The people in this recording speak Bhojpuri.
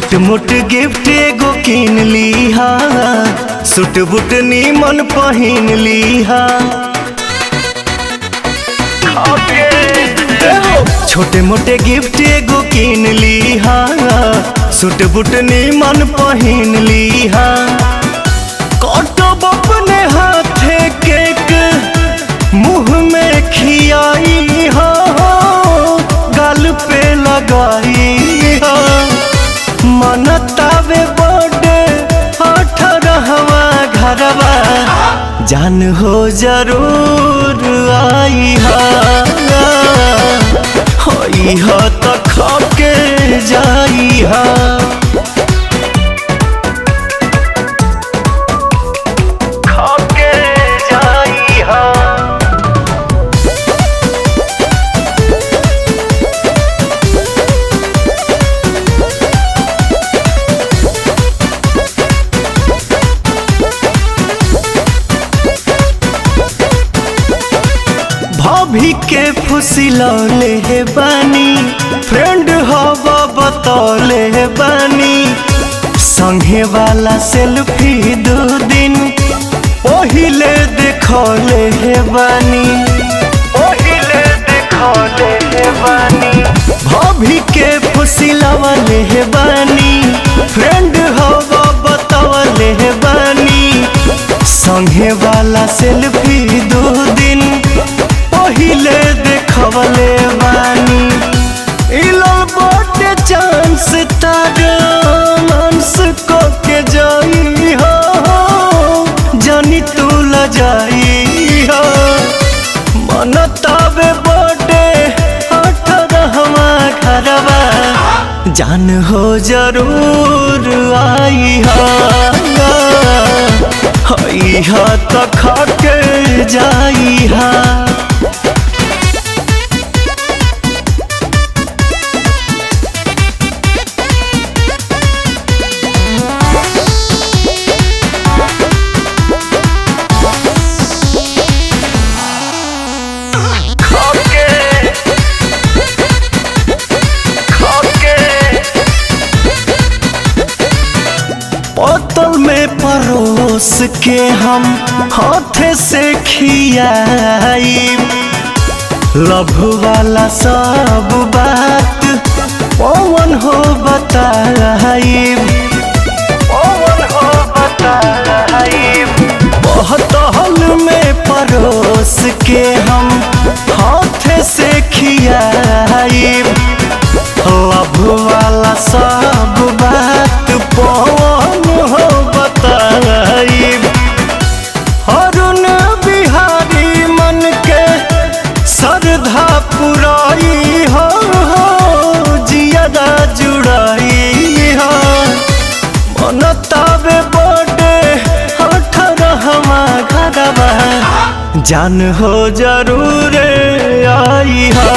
छोट मोट गिफ्ट एगो किन लीहा, सूट बूट नीमन पहिन लीहा। छोटे मोटे गिफ्ट एगो किन लीहा, सूट बूट नीमन पहिन लीहा। कटब अपने हाथे केक मुँह में खियाई हो, गाल पे लगाई हो। मनतावे बर्थडे 18वां घरवा, जान हो जरूर आई हा। होई हा तो खाके जाई हा। खाके जाई हा। भाभी के फुसिलौले हे बानी, फ्रेंड हवा बतौले बानी। संगे वाला सेल्फी 2 दिन पहिले देखौले हे बानी, पहिले देखौले हे बानी। भाभी के फुसिलौले हे बानी, फ्रेंड हवा बतौले हे बानी। संगे वाला सेल्फी 2 दिन पहिले देखवले बानी। इलल बर्थडे चांस तारमांस को के जाई हो, जानी तू ल जाई हो। मनतावे बर्थडे 18वां घरवा, जान हो जरूर आई हा। हई हा तो खाके जाई हा। बोतल में परोस के हम हाथे से खियाई। लव वाला सब बात पवन हो बताई, पवन हो बताई। बोतल में परोस के हम हाथे से खियाई। लव वाला सब बात पवन हो बताई। अरुण बिहारी मन के श्रद्धा पुराई हो, जियादा जुड़ाई हो। मनतावे बर्थडे 18वां घरवा, जान हो जरूर आई हा।